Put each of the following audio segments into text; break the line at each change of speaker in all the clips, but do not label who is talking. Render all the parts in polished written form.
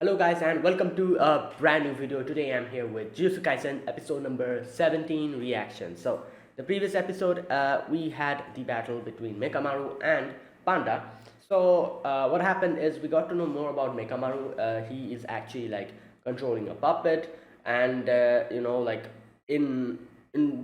Hello guys and welcome to a brand new video. Today I'm here with Jujutsu Kaisen episode number 17 reaction. So the previous episode we had the battle between Mekamaru and Panda. So what happened is we got to know more about Mekamaru. He is actually like controlling a puppet and like in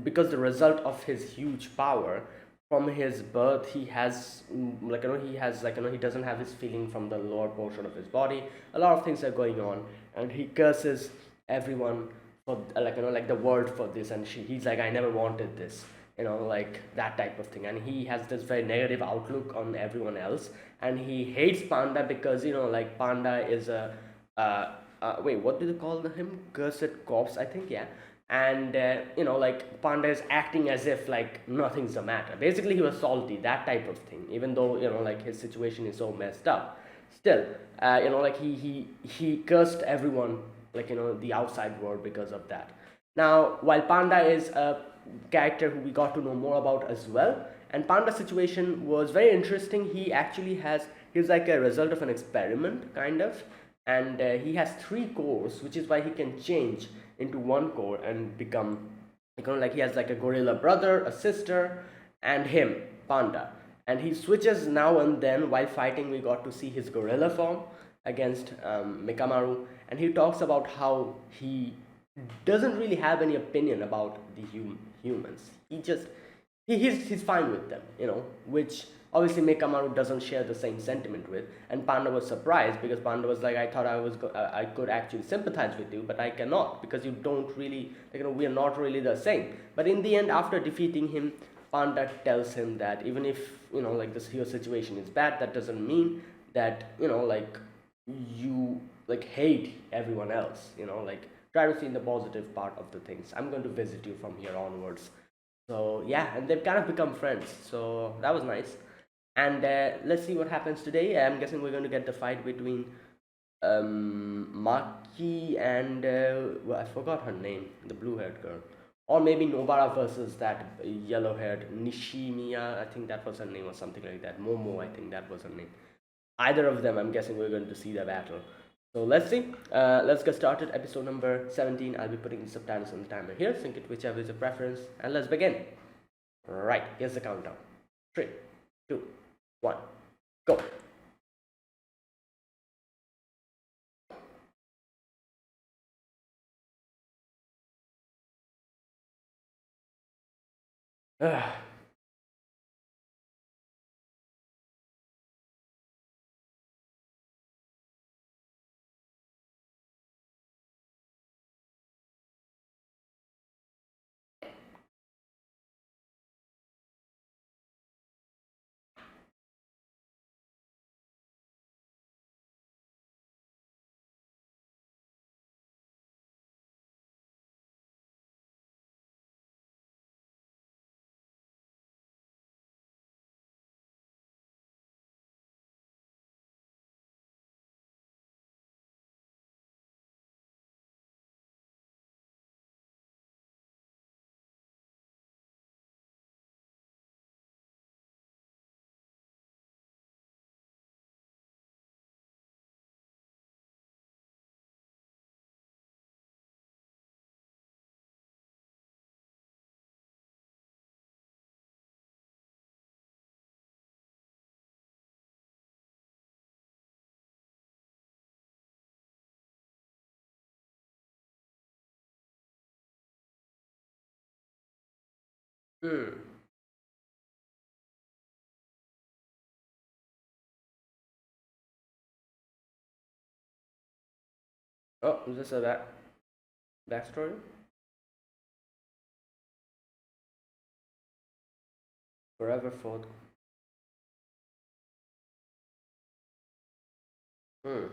because the result of his huge power from his birth he has he doesn't have his feeling from the lower portion of his body. A lot of things are going on and he curses everyone for like the world for this, and he's like, I never wanted this, like that type of thing. And he has this very negative outlook on everyone else, and he hates Panda because like Panda is a wait, what do they call him? Cursed corpse, I think. Yeah. And like Panda is acting as if like nothing's the matter. Basically he was salty, that type of thing, even though like his situation is so messed up. Still, like he cursed everyone, like the outside world, because of that. Now while Panda is a character who we got to know more about as well, and Panda's situation was very interesting. He actually he's like a result of an experiment, kind of. And he has three cores, which is why he can change into one core and become, like he has like a gorilla brother, a sister, and him, Panda. And he switches now and then. While fighting we got to see his gorilla form against Mikamaru, and he talks about how he doesn't really have any opinion about the humans. He's fine with them, which obviously Mekamaru doesn't share the same sentiment with. And Panda was surprised because Panda was like, I thought I could actually sympathize with you, but I cannot, because you don't really, we are not really the same. But in the end, after defeating him, Panda tells him that even if like this your situation is bad, that doesn't mean that like you like hate everyone else. Like try to see the positive part of the things. I'm going to visit you from here onwards. So yeah, and they've kind of become friends. So that was nice. And let's see what happens today. I'm guessing we're going to get the fight between Maki and well, I forgot her name, the blue-haired girl, or maybe Nobara versus that yellow-haired Nishimiya. I think that was her name, or something like that. Momo, I think that was her name. Either of them, I'm guessing we're going to see the battle. So let's see. Let's get started. Episode number 17. I'll be putting the subtitles on the timer here. Sync it whichever is your preference. And let's begin. Right, here's the countdown. 3, 2, 1, go. Hmm. Oh, is this a backstory? Forever Ford. Hmm.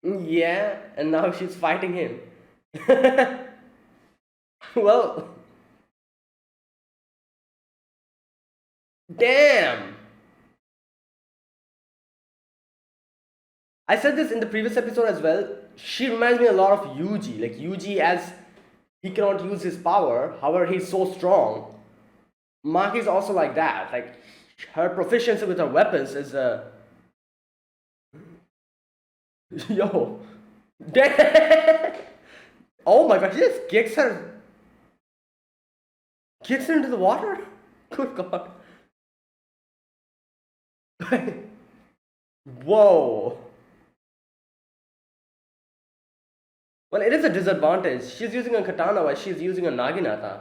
Yeah, and now she's fighting him. Well, damn. I said this in the previous episode as well. She reminds me a lot of Yuji. Like Yuji, as he cannot use his power, however, he's so strong. Maki is also like that. Like her proficiency with her weapons is Yo. Damn. Oh my god, he just kicks her into the water? Good god. Whoa. Well, it is a disadvantage. She's using a katana while she's using a naginata.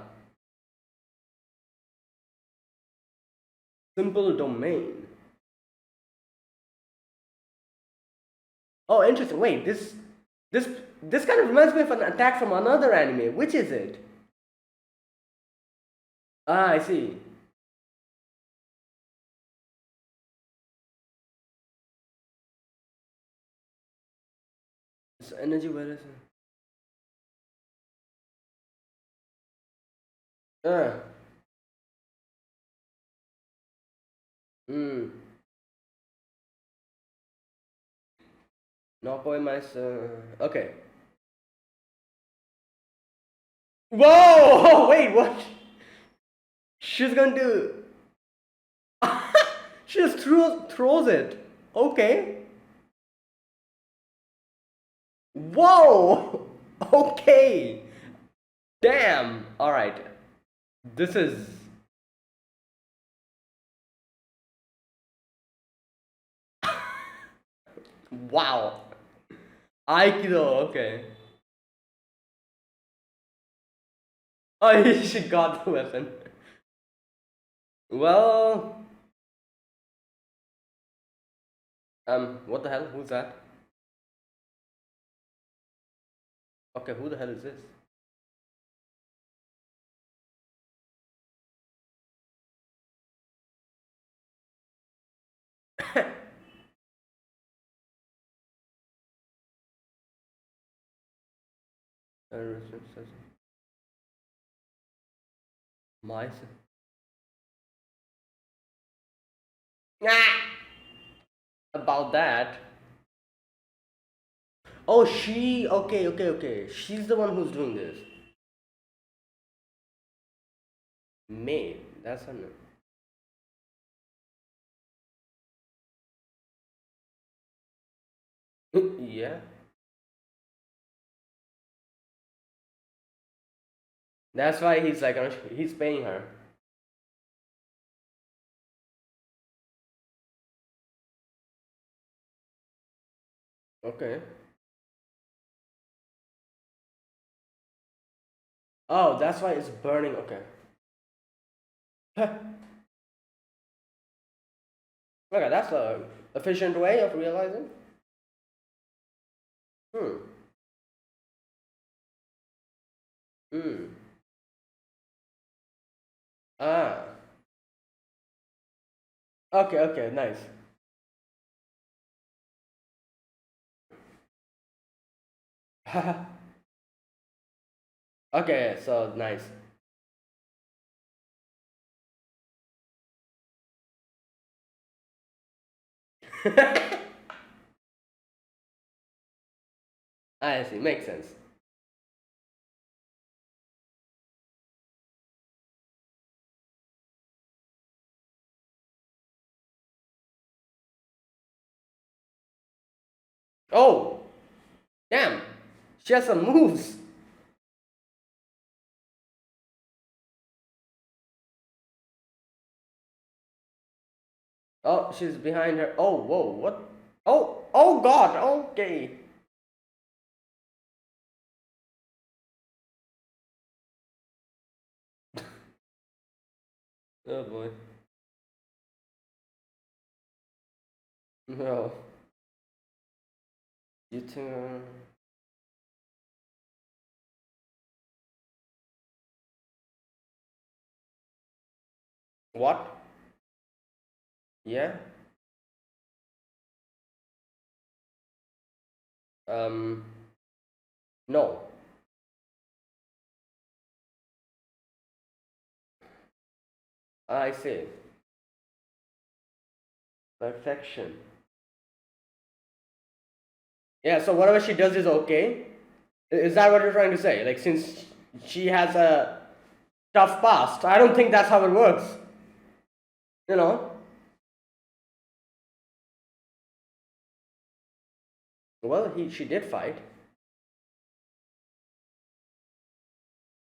Simple domain. Oh, interesting. Wait, this this kind of reminds me of an attack from another anime. Which is it? Ah, I see. It's energy where is it? Ah. Hmm. Knock away my okay. Whoa! Wait, what? She's gonna do. She just throws it. Okay. Whoa! Okay. Damn. All right. This is. Wow. Aikido. Okay. Oh, she got the weapon. Well. What the hell? Who's that? Okay, who the hell is this? Mice. Ah! About that. Oh, she. Okay, okay, okay. She's the one who's doing this. May. That's her name. Yeah. That's why he's like, he's paying her. Okay. Oh, that's why it's burning. Okay. Okay, that's a efficient way of realizing. Hmm. Hmm. Ah. Okay, okay, nice. Okay, so nice. I see, makes sense. Oh, damn. She has some moves. Oh, she's behind her. Oh, whoa, what? Oh, oh God. Okay. Oh boy. No. You think? What? Yeah. Um. No. I see. Perfection. Yeah. So whatever she does is okay. Is that what you're trying to say? Like, since she has a tough past, I don't think that's how it works. You know. Well, she did fight.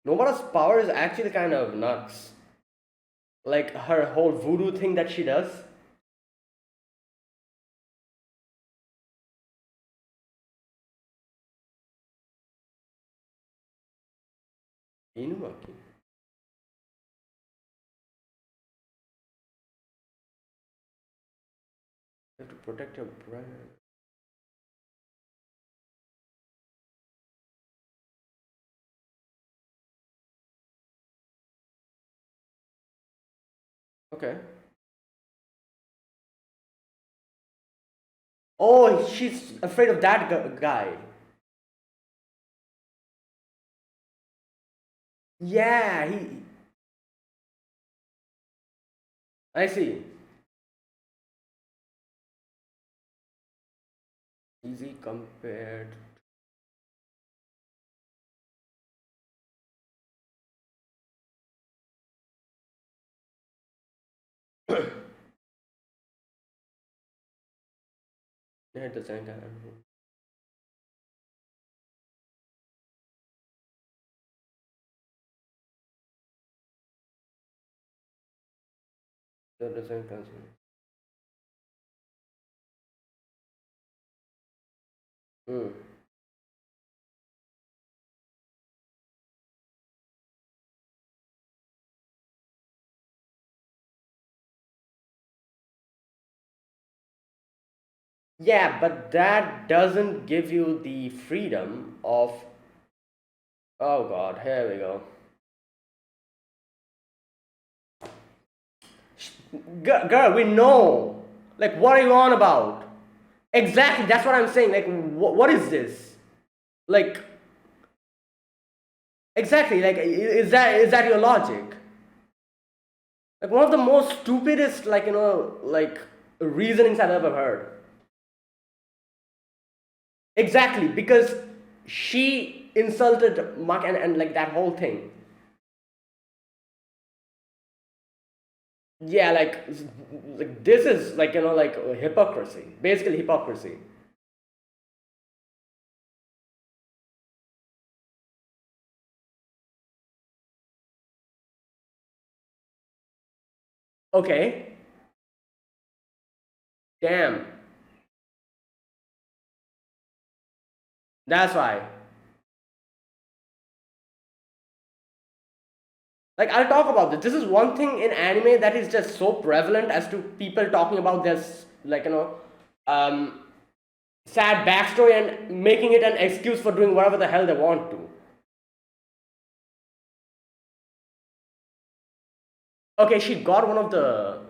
Nobara's power is actually kind of nuts. Like her whole voodoo thing that she does. Inumaki. You have to protect your brand. Okay. Oh, she's afraid of that guy. Yeah, I see. Easy compared. Yeah, the same time. The same time. Hmm. Yeah, but that doesn't give you the freedom of. Oh God, here we go. Girl, we know. Like, what are you on about? Exactly, that's what I'm saying. Like, what is this? Like, exactly. Like, is that your logic? Like, one of the most stupidest, like like reasonings I've ever heard. Exactly, because she insulted Mark and like that whole thing. Yeah, like this is like like hypocrisy. Basically hypocrisy. Okay. Damn. That's why. Like I'll talk about this. This is one thing in anime that is just so prevalent as to people talking about this like um sad backstory and making it an excuse for doing whatever the hell they want to. Okay, she got one of the.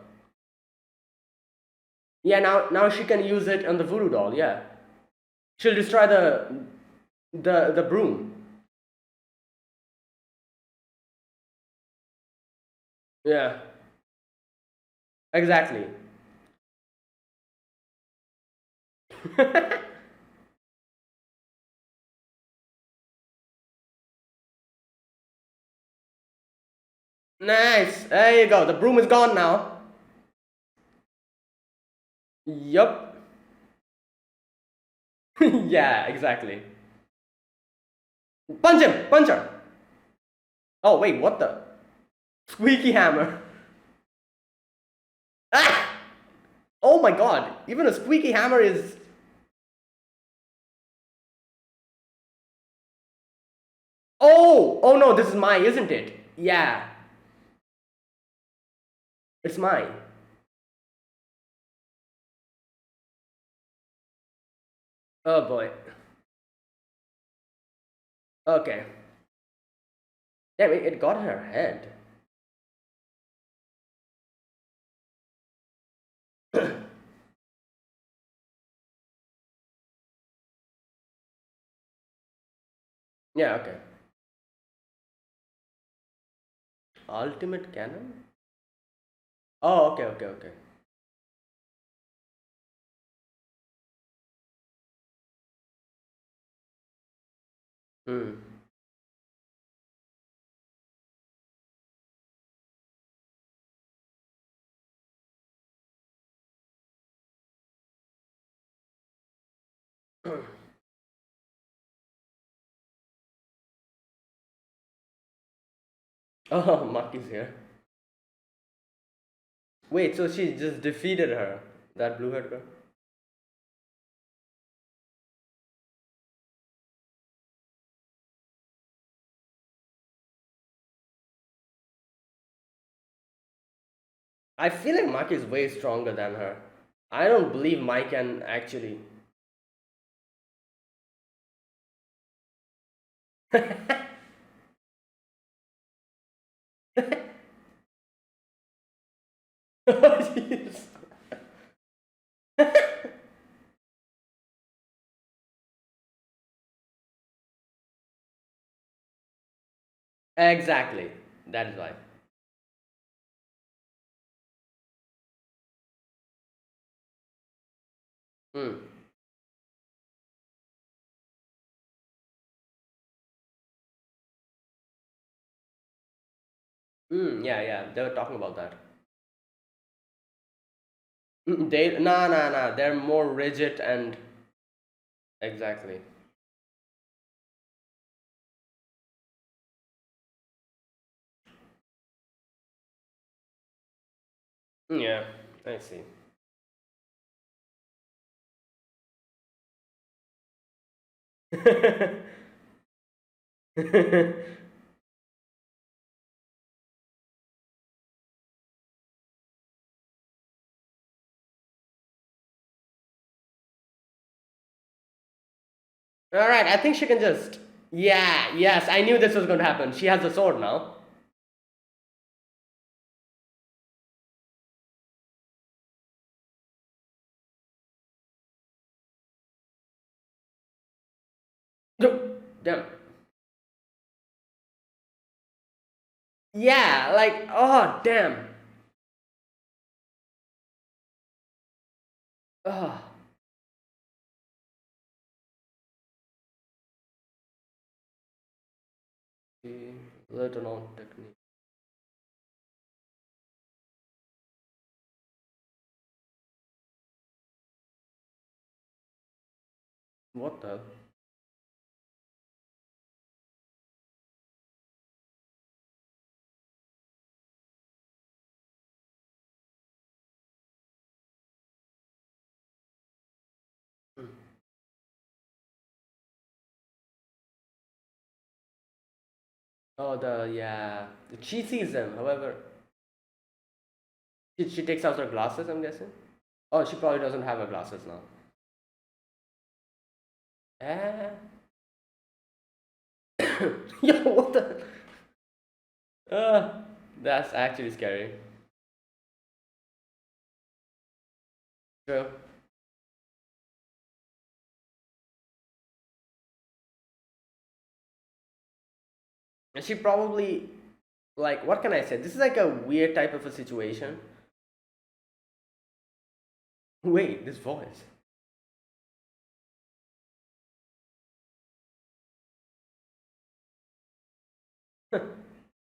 Yeah, now she can use it on the voodoo doll. Yeah, she'll destroy the broom. Yeah, exactly. Nice. There you go. The broom is gone now. Yup. Yeah, exactly. Punch him. Punch her. Oh wait, what the? Squeaky hammer. Ah! Oh my god. Even a squeaky hammer is. Oh! Oh no, this is mine, isn't it? Yeah. It's mine. Oh boy. Okay. Damn it got her head. Yeah, okay. Ultimate cannon? Oh, okay, okay, okay. Hmm. Oh, Maki's here. Wait, so she just defeated her, that blue haired girl? I feel like Maki is way stronger than her. I don't believe Mike can actually. Oh, jeez. Exactly. That is why. Hmm. Yeah, yeah. They were talking about that. They nah. They're more rigid and exactly. Yeah, I see. All right, I think she can just. Yeah, yes, I knew this was going to happen. She has a sword now. No, damn. Yeah, like, oh, damn. Oh. Little known technique. What the? Oh, yeah. She sees them, however. She takes out her glasses, I'm guessing. Oh, she probably doesn't have her glasses now. Eh? Yo, what the? Uh, that's actually scary. True. And she probably, like, what can I say? This is like a weird type of a situation. Wait, this voice.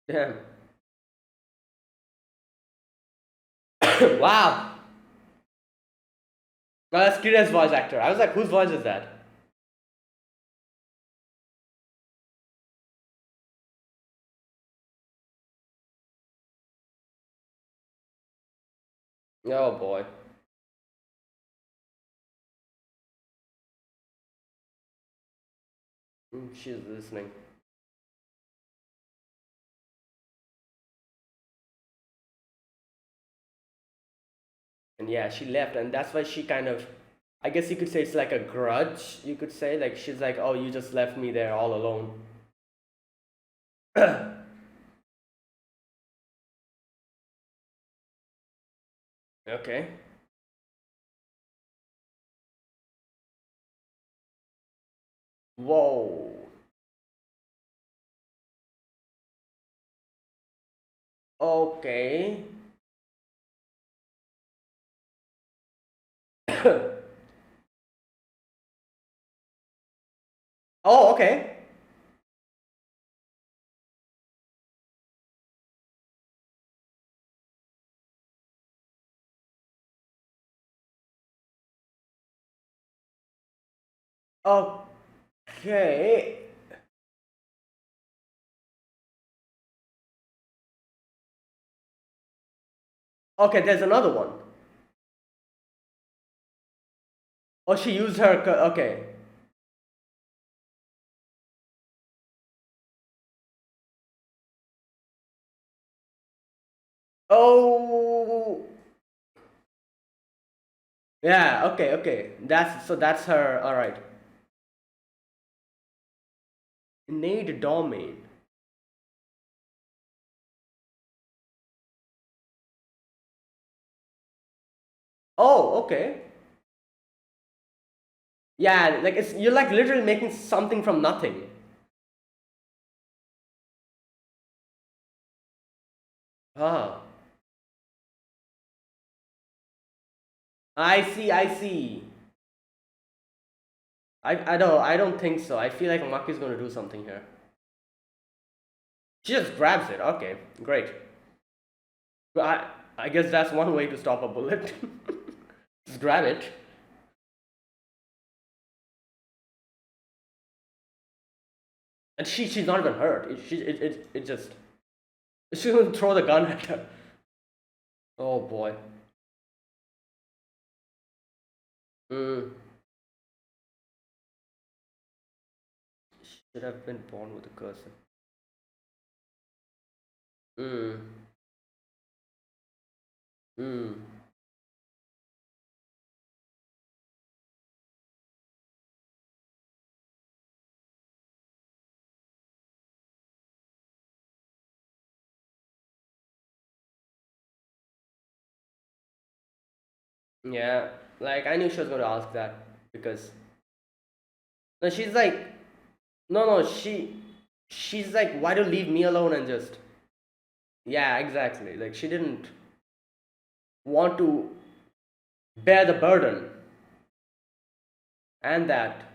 Damn. Wow. Well, that's Kira's voice actor. I was like, whose voice is that? Oh boy. She's listening. And yeah, she left, and that's why she kind of, I guess you could say it's like a grudge, you could say. Like, she's like, oh, you just left me there all alone. Okay. Whoa. Okay. Oh, okay. Okay. Okay, there's another one. Oh, she used her. Okay. Oh. Yeah. Okay. Okay. That's her. All right. Innate domain. Oh. Okay. Yeah. Like it's you're like literally making something from nothing. Ah. I see. I see. I don't think so. I feel like Maki's gonna do something here. She just grabs it. Okay. Great. But I guess that's one way to stop a bullet. Just grab it. And she's not even hurt. It just she's gonna throw the gun at her. Oh boy. Mm. Should have been born with a curse. Mm. Mm. Yeah. Like I knew she was gonna ask that because no, she's like no, she's like, why don't leave me alone and just yeah, exactly. Like she didn't want to bear the burden and that.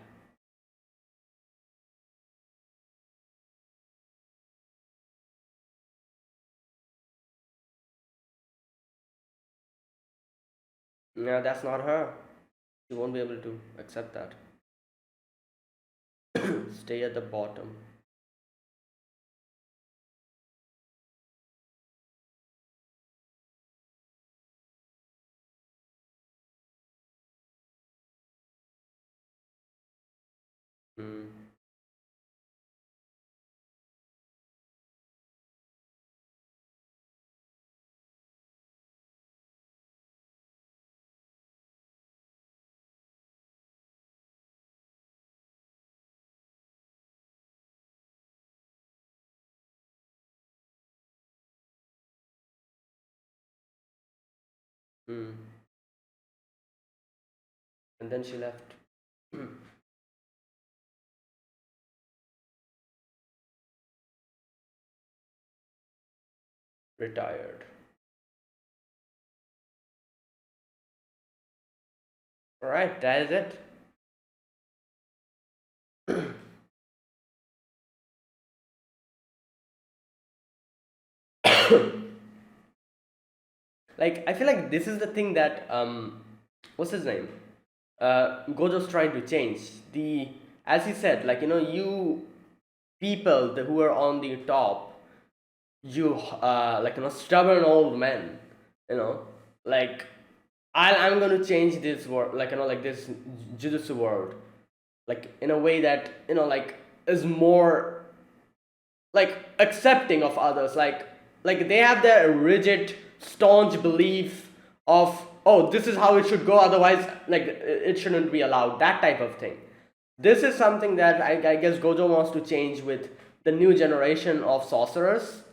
Yeah, that's not her. She won't be able to accept that. Stay at the bottom. Mm. Mm. And then she left. Retired. Alright, that is it. Like I feel like this is the thing that what's his name? Gojo's trying to change. The as he said, like you people who are on the top, you like stubborn old men, you know, like I'm gonna change this world, like like this jujutsu world, like in a way that like is more like accepting of others, like they have their rigid staunch belief of, oh, this is how it should go, otherwise like it shouldn't be allowed, that type of thing. This is something that I guess Gojo wants to change with the new generation of sorcerers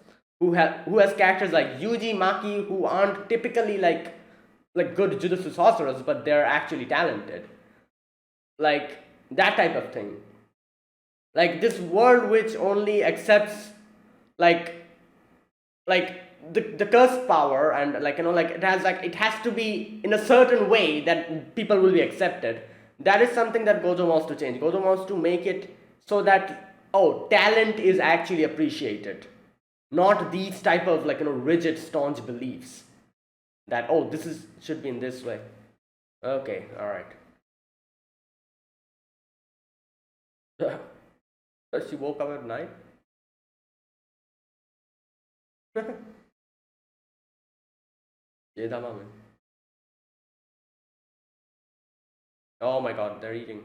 who has characters like Yuji, Maki, who aren't typically like good jujutsu sorcerers, but they're actually talented, like that type of thing. Like this world which only accepts like like the curse power, and like like it has to be in a certain way that people will be accepted. That is something that Gojo wants to change. Gojo wants to make it so that, oh, talent is actually appreciated, not these type of rigid staunch beliefs that, oh, this is should be in this way. Okay, all right. She woke up at night. Edamame. Oh my god, they're eating.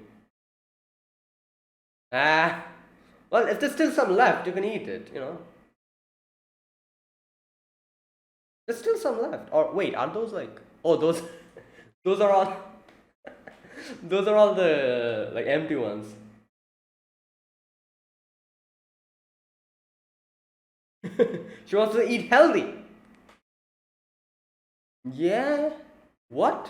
Ah, well, if there's still some left, you can eat it, you know. There's still some left. Or wait, are those like? Oh, those, those are all, those are all the like empty ones. She wants to eat healthy. Yeah. What?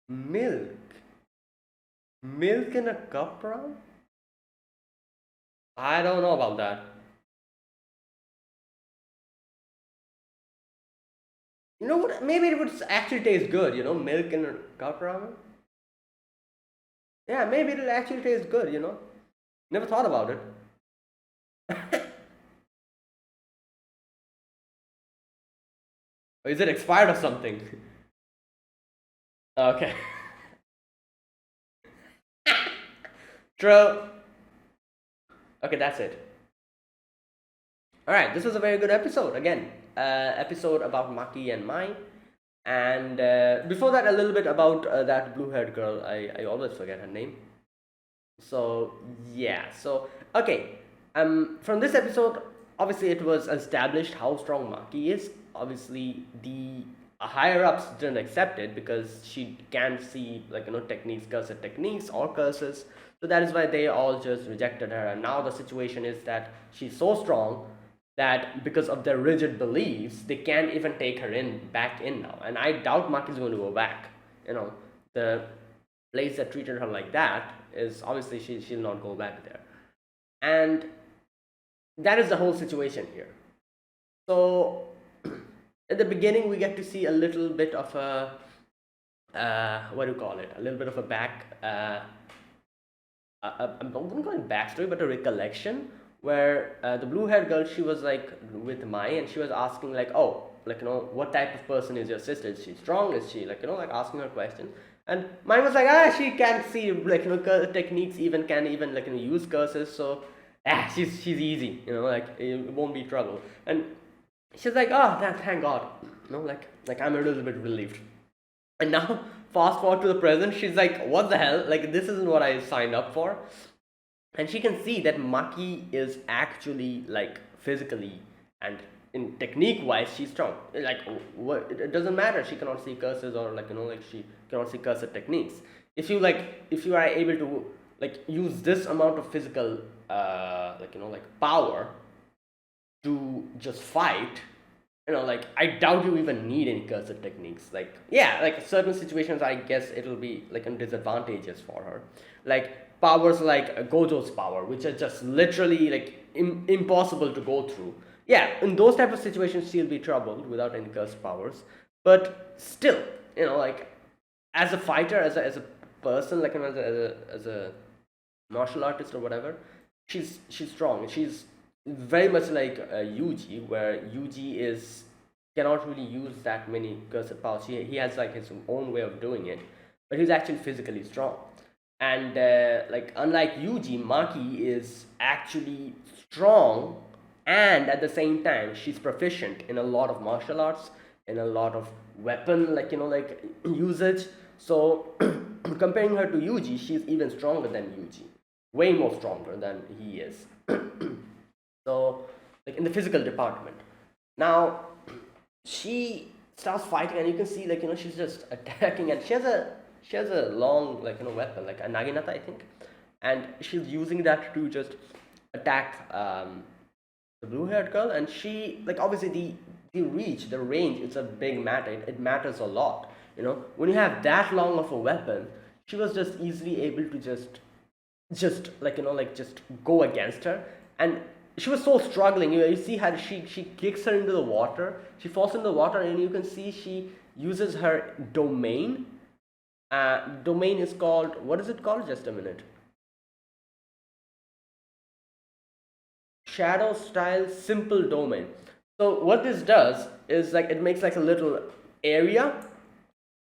Milk? Milk in a cup, bro? I don't know about that. You know what? Maybe it would actually taste good, you know, milk in a cup ramen. Yeah, maybe it'll actually taste good, you know. Never thought about it. Or is it expired or something? Okay. True. Okay, that's it. Alright, this was a very good episode. Again, episode about Maki and Mai. And before that, a little bit about that blue haired girl. I always forget her name. So yeah, so okay. From this episode, obviously it was established how strong Maki is. Obviously, the higher ups didn't accept it because she can't see like techniques, cursor techniques or curses. So that is why they all just rejected her. And now the situation is that she's so strong that because of their rigid beliefs, they can't even take her in back in now. And I doubt Maki's going to go back. You know, the place that treated her like that is obviously she'll not go back there. And that is the whole situation here. So at the beginning we get to see a little bit of a what do you call it? A little bit of a back. I'm not going to call it backstory, but a recollection where the blue-haired girl, she was like with Mai, and she was asking like, oh, like what type of person is your sister? Is she strong? Is she like like asking her questions? And Mai was like, she can't see like techniques, even can even like use curses, so she's easy, like it won't be trouble. And she's like, oh, thank God, like I'm a little bit relieved. And now fast forward to the present, she's like, what the hell? Like this isn't what I signed up for. And she can see that Maki is actually like physically and in technique wise she's strong. Like what, it doesn't matter, she cannot see curses or like like she cannot see cursor techniques. If you are able to like use this amount of physical like power to just fight, like I doubt you even need any cursor techniques. Like yeah, like certain situations I guess it'll be like a disadvantages for her, like powers like Gojo's power, which are just literally like impossible to go through. Yeah, in those type of situations she'll be troubled without any cursed powers, but still, like as a fighter, as a person, like as a martial artist or whatever, she's strong. She's very much like Yuji, where Yuji is cannot really use that many cursed powers. He has like his own way of doing it, but he's actually physically strong. And like unlike Yuji, Maki is actually strong, and at the same time she's proficient in a lot of martial arts, in a lot of weapon like usage. So comparing her to Yuji, she's even stronger than Yuji, way more stronger than he is. So like in the physical department, now she starts fighting, and you can see like she's just attacking, and she has a long like weapon like a naginata, I think, and she's using that to just attack the blue haired girl. And she, like, obviously the reach, the range, it's a big matter. It matters a lot, when you have that long of a weapon. She was just easily able to just like like just go against her. And she was so struggling. You see how she kicks her into the water, she falls into the water, and you can see she uses her domain. Domain is called, what is it called, just a minute? Shadow style simple domain. So what this does is like it makes like a little area,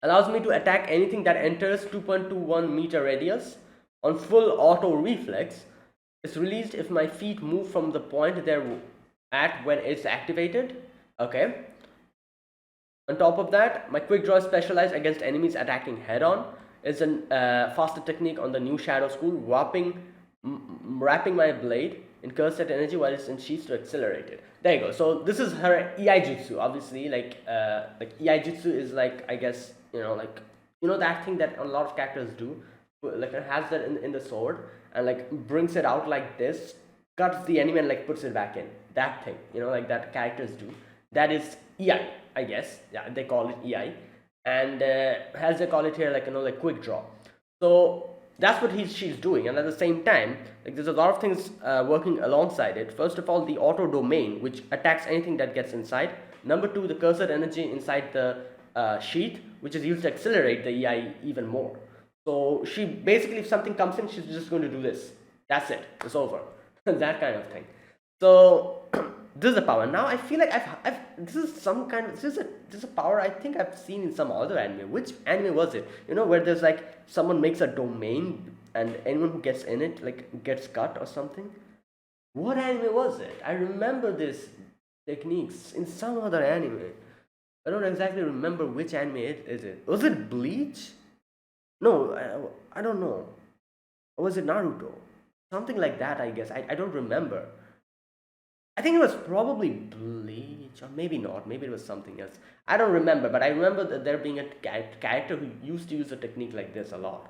allows me to attack anything that enters 2.21 meter radius on full auto reflex. It's released if my feet move from the point they're at when it's activated. Okay. On top of that, my quick draw is specialized against enemies attacking head on. It's a faster technique on the new Shadow School, wrapping my blade in cursed energy while it's in sheath to accelerate it. There you go. So this is her EI Jutsu. Obviously, like EI Jutsu is like, I guess, that thing that a lot of characters do. Like it has that in the sword and like brings it out like this, cuts the enemy and like puts it back in. That thing, like that characters do. That is EI, I guess. Yeah, they call it EI. And as they call it here, like quick draw. So that's what she's doing, and at the same time, like there's a lot of things working alongside it. First of all, the auto domain, which attacks anything that gets inside. Number two, the cursor energy inside the sheath, which is used to accelerate the EI even more. So she basically, if something comes in, she's just going to do this. That's it. It's over. That kind of thing. So this is a power. Now I feel like this is a power I think I've seen in some other anime. Which anime was it? Where there's like someone makes a domain and anyone who gets in it like gets cut or something. What anime was it? I remember this techniques in some other anime. I don't exactly remember which anime it is. Was it Bleach? No, I don't know. Or was it Naruto? Something like that, I guess. I don't remember. I think it was probably Bleach, or maybe not. Maybe it was something else. I don't remember, but I remember that there being a character who used to use a technique like this a lot,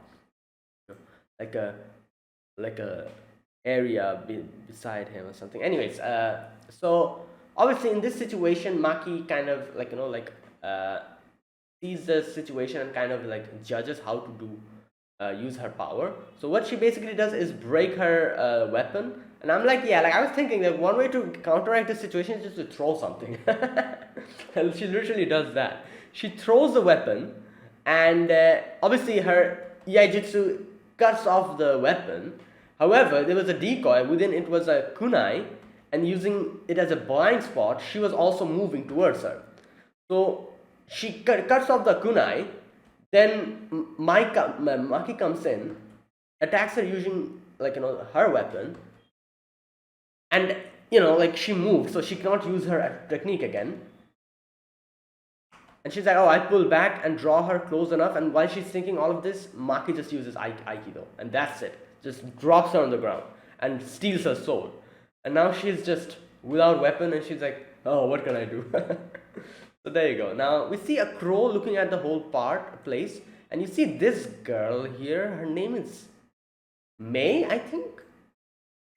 like a area beside him or something. Anyways, so obviously in this situation, Maki kind of sees the situation and kind of like judges how to do use her power. So what she basically does is break her weapon. And I'm like, yeah, like I was thinking that one way to counteract this situation is just to throw something. And she literally does that. She throws the weapon, and obviously her Iaijutsu cuts off the weapon. However, there was a decoy, within it was a kunai, and using it as a blind spot, she was also moving towards her. So she cuts off the kunai, then Maki comes in, attacks her using her weapon, and she moved, so she cannot use her technique again. And she's like, oh, I pull back and draw her close enough, and while she's thinking all of this, Maki just uses Aikido, and that's it. Just drops her on the ground and steals her soul. And now she's just without weapon, and she's like, oh, what can I do? So there you go. Now we see a crow looking at the whole place, and you see this girl here. Her name is May, I think.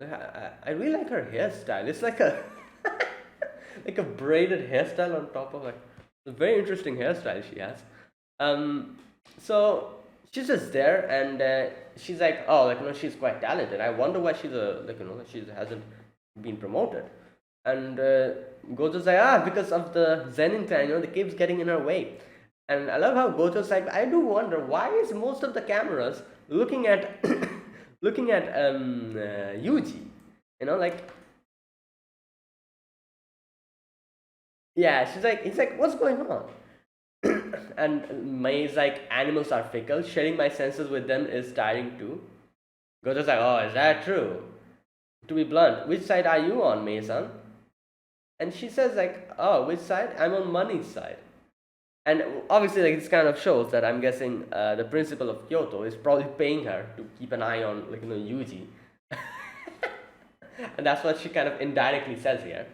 I really like her hairstyle. It's like a like a braided hairstyle on top of like a very interesting hairstyle she has. So she's just there, and she's like, oh, she's quite talented. I wonder why she's she hasn't been promoted. And Gojo's like, because of the Zenin clan, the cave's getting in her way. And I love how Gojo's like, I do wonder why is most of the cameras looking at Yuji, yeah, he's like, what's going on? And May's like, animals are fickle, sharing my senses with them is tiring too. Gojo's like, oh, is that true? To be blunt, which side are you on, May-san? And she says like, oh, which side? I'm on money's side. And obviously, this kind of shows that I'm guessing the principal of Kyoto is probably paying her to keep an eye on, Yuji. And that's what she kind of indirectly says here.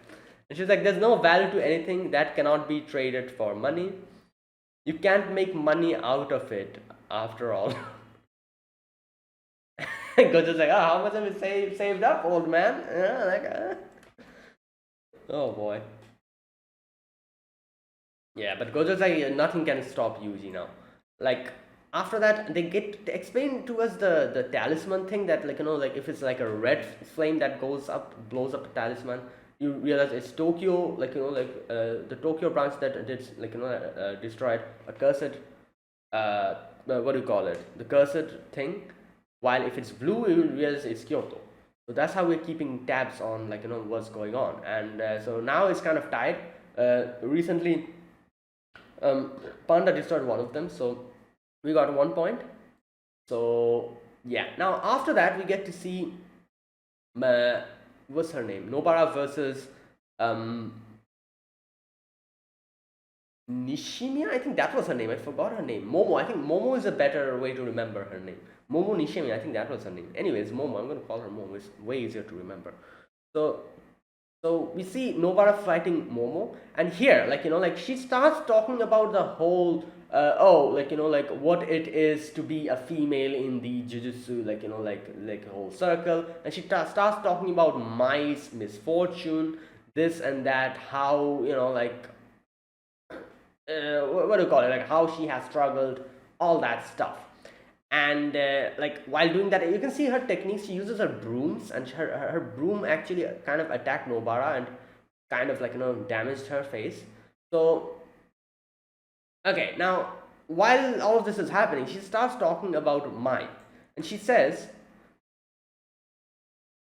And she's like, there's no value to anything that cannot be traded for money. You can't make money out of it, after all. Gojo's like, oh, how much have you saved up, old man? Oh boy. Yeah, but Gojo's like, nothing can stop Yuji now. Like, after that, they explain to us the talisman thing that, if it's like a red flame that goes up, blows up a talisman, you realize it's Tokyo, the Tokyo branch that did, destroyed a cursed, what do you call it? The cursed thing. While if it's blue, you will realize it's Kyoto. So that's how we're keeping tabs on, what's going on. And so now it's kind of tied. Recently, Panda destroyed one of them, so we got 1 point. So Yeah. Now after that, we get to see uh, what's her name? Nobara versus um Nishimiya. I think that was her name. I forgot her name. Momo. I think Momo is a better way to remember her name. Momo Nishimiya. I think that was her name. Anyways, Momo. I'm gonna call her Momo. It's way easier to remember. So so we see Nobara fighting Momo, and here, like she starts talking about the whole, like what it is to be a female in the Jujutsu, like a whole circle, and she starts talking about Mai's misfortune, this and that, how what do you call it, like how she has struggled, all that stuff. And like while doing that, you can see her techniques. She uses her brooms, and her broom actually kind of attacked Nobara and kind of damaged her face. So okay, now while all of this is happening, she starts talking about Mai, and she says,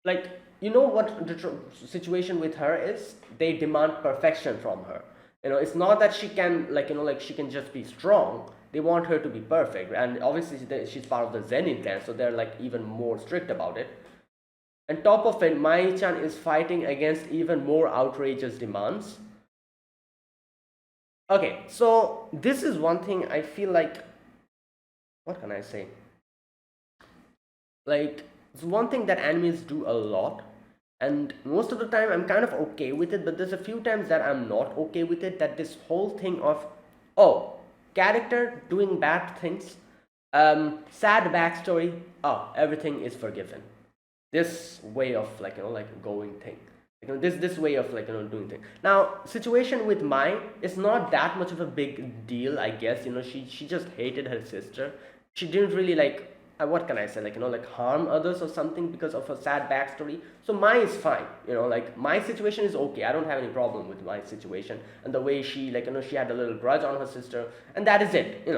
like, what the situation with her is, they demand perfection from her. It's not that she can, like she can just be strong. They want her to be perfect, and obviously she's part of the Zenin clan, so they're like even more strict about it. And top of it, Mai-chan is fighting against even more outrageous demands. Okay, so this is one thing I feel like, what can I say, like, it's one thing that animes do a lot, and most of the time I'm kind of okay with it, but there's a few times that I'm not okay with it. That this whole thing of, oh, character doing bad things, sad backstory, oh, everything is forgiven. This way of going thing, this way of doing thing. Now situation with Mai is not that much of a big deal, I guess. She just hated her sister. She didn't really what can I say, harm others or something because of her sad backstory. So Mai is fine. Like my situation is okay. I don't have any problem with my situation and the way she she had a little grudge on her sister, and that is it.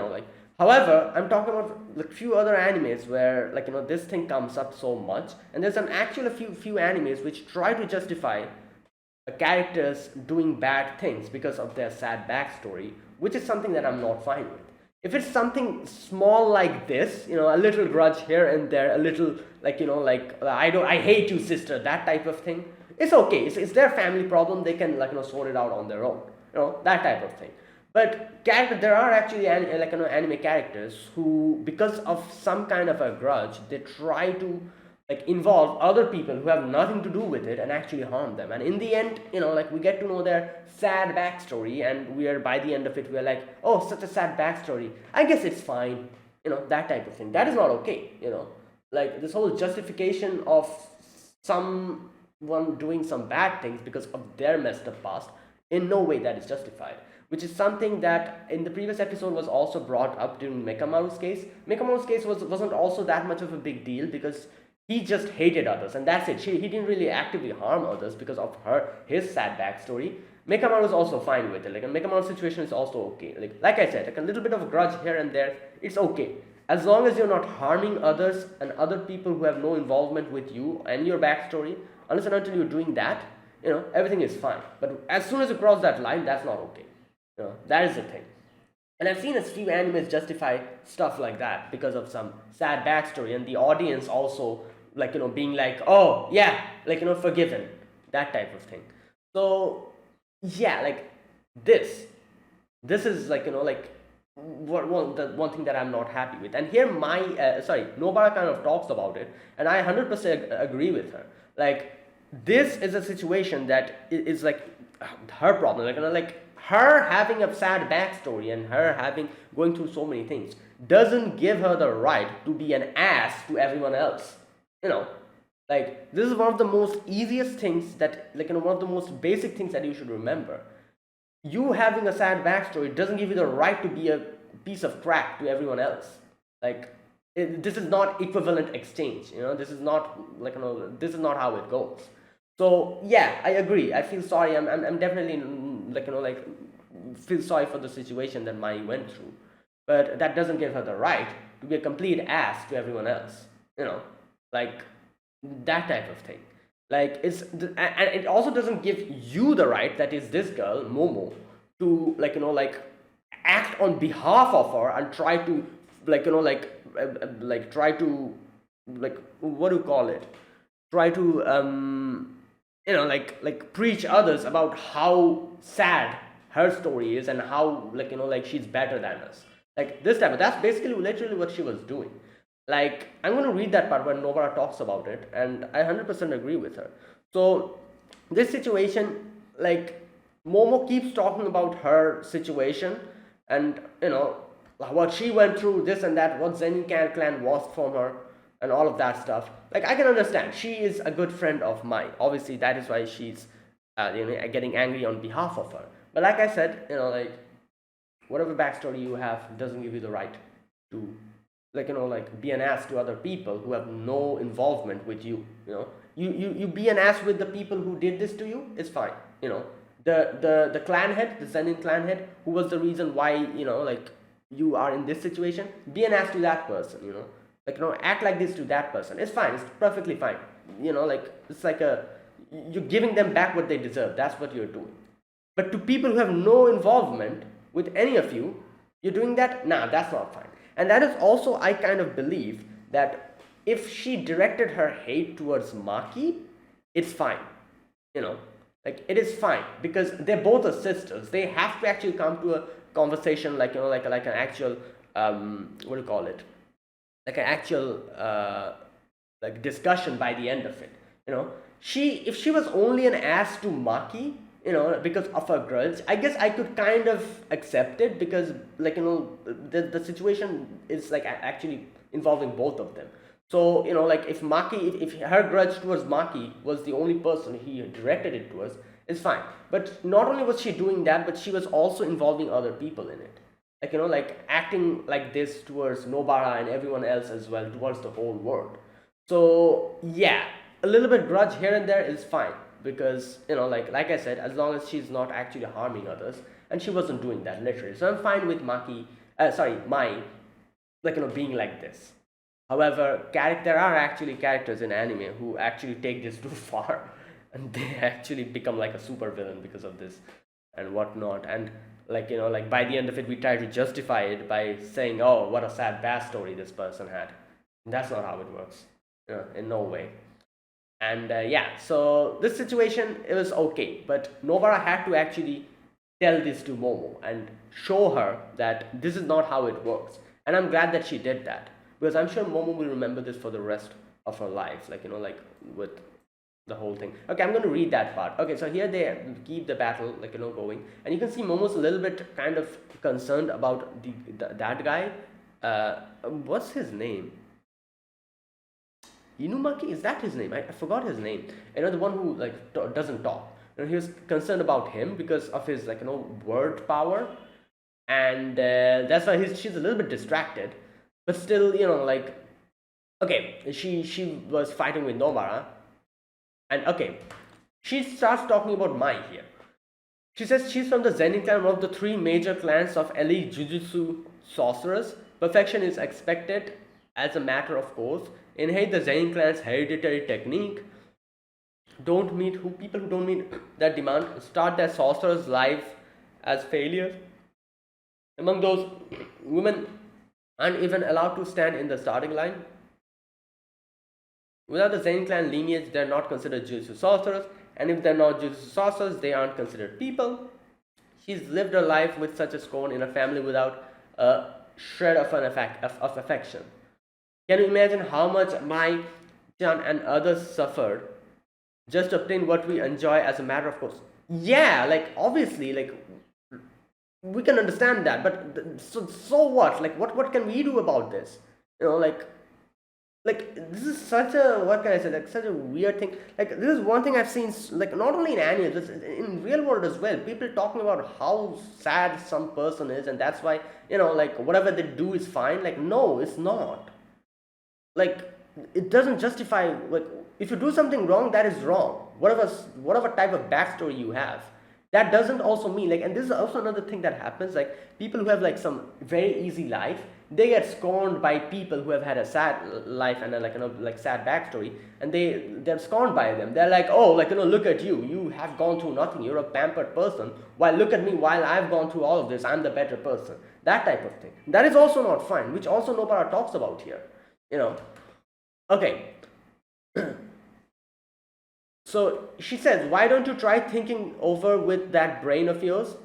However, I'm talking about like few other animes where this thing comes up so much, and there's a few animes which try to justify characters doing bad things because of their sad backstory, which is something that I'm not fine with. If it's something small like this, a little grudge here and there, a little I hate you, sister, that type of thing, it's okay. It's their family problem. They can sort it out on their own. That type of thing. But there are actually anime characters who, because of some kind of a grudge, they try to involve other people who have nothing to do with it and actually harm them. And in the end, we get to know their sad backstory, and we are, by the end of it, we're like, oh, such a sad backstory, I guess it's fine. That type of thing. That is not okay. Like this whole justification of someone doing some bad things because of their messed up past, in no way that is justified, which is something that in the previous episode was also brought up during Mekamaru's case. Mekamaru's case wasn't also that much of a big deal because he just hated others, and that's it. He didn't really actively harm others because of his sad backstory. Mekamaru is also fine with it. Like, a Mekamaru's situation is also okay. Like I said, a little bit of a grudge here and there, it's okay. As long as you're not harming others and other people who have no involvement with you and your backstory, unless and until you're doing that, everything is fine. But as soon as you cross that line, that's not okay. That is the thing. And I've seen a few animes justify stuff like that because of some sad backstory, and the audience also being like, oh yeah, forgiven, that type of thing. So yeah, this is the one thing that I'm not happy with. And here Nobara kind of talks about it, and I 100% agree with her. This is a situation that is her problem. Her having a sad backstory and her going through so many things doesn't give her the right to be an ass to everyone else. This is one of the most easiest things that one of the most basic things that you should remember. You having a sad backstory doesn't give you the right to be a piece of crap to everyone else. This is not equivalent exchange. This is not this is not how it goes. So yeah, I agree. I feel sorry. I'm definitely feel sorry for the situation that Mai went through, but that doesn't give her the right to be a complete ass to everyone else. That type of thing. And it also doesn't give you the right, that is this girl Momo, to act on behalf of her and try to try to like, what do you call it, try to like preach others about how sad her story is and how, like, like she's better than us, like this type of, that's basically literally what she was doing. Like, I'm going to read that part where Nobara talks about it, and I 100% agree with her. So this situation, like, Momo keeps talking about her situation, and what she went through, this and that, what Clan was from her, and all of that stuff. Like, I can understand. She is a good friend of mine. Obviously, that is why she's getting angry on behalf of her. But like I said, like, whatever backstory you have doesn't give you the right to, like, like, be an ass to other people who have no involvement with you. You be an ass with the people who did this to you, it's fine. The clan head, the Zenin clan head, who was the reason why, like, you are in this situation, be an ass to that person. Like, act like this to that person, it's fine, it's perfectly fine. Like, it's like you're giving them back what they deserve, that's what you're doing. But to people who have no involvement with any of you, you're doing that, nah, that's not fine. And that is also, I kind of believe that if she directed her hate towards Maki, it's fine. Like, it is fine, because they're both are sisters. They have to actually come to a conversation, like, like an actual what do you call it, like an actual like discussion by the end of it. If she was only an ass to Maki, because of her grudge, I guess I could kind of accept it, because, like, the situation is, like, actually involving both of them. So, like, if Maki, if her grudge towards Maki was the only person he directed it towards, it's fine. But not only was she doing that, but she was also involving other people in it. Like, like, acting like this towards Nobara and everyone else as well, towards the whole world. So, yeah, a little bit grudge here and there is fine, because, like I said, as long as she's not actually harming others, and she wasn't doing that, literally. So I'm fine with Mai, like, being like this. However, there are actually characters in anime who actually take this too far, and they actually become like a super villain because of this and whatnot. And, like, like, by the end of it, we try to justify it by saying, oh, what a sad backstory this person had. And that's not how it works, in no way. And yeah, so this situation, it was okay, but Nobara had to actually tell this to Momo and show her that this is not how it works. And I'm glad that she did that, because I'm sure Momo will remember this for the rest of her life, like, like, with the whole thing. Okay, I'm going to read that part. Okay, so here they keep the battle, like, going, and you can see Momo's a little bit kind of concerned about that guy. What's his name? Inumaki, is that his name? I forgot his name. The one who, like, doesn't talk. He was concerned about him because of his, like, word power, and that's why she's a little bit distracted. But still, like, okay, she was fighting with Nobara, and okay, she starts talking about Mai here. She says she's from the Zenin clan, one of the 3 major clans of elite Jujutsu sorcerers. Perfection is expected as a matter of course. Inherit the Zenin clan's hereditary technique. People who don't meet that demand start their sorcerer's life as failures. Among those, women aren't even allowed to stand in the starting line. Without the Zenin clan lineage, they're not considered Jujutsu sorcerers, and if they're not Jujutsu sorcerers, they aren't considered people. She's lived her life with such a scorn in a family without a shred of affection. Can you imagine how much Mai, Chan, and others suffered just to obtain what we enjoy as a matter of course? Yeah, like, obviously, like, we can understand that, but so what? Like, what can we do about this? Like, this is such a, what can I say, like, such a weird thing. Like, this is one thing I've seen, like, not only in anime, this in real world as well. People talking about how sad some person is, and that's why, like, whatever they do is fine. Like, no, it's not. Like, it doesn't justify, like, if you do something wrong, that is wrong, whatever type of backstory you have. That doesn't also mean, like, and this is also another thing that happens, like, people who have, like, some very easy life, they get scorned by people who have had a sad life and a, like, sad backstory, and they're scorned by them. They're like, oh, like, look at you have gone through nothing, you're a pampered person, while look at me, while I've gone through all of this, I'm the better person. That type of thing. That is also not fine, which also Nobara talks about here. Okay, so she says, why don't you try thinking over with that brain of yours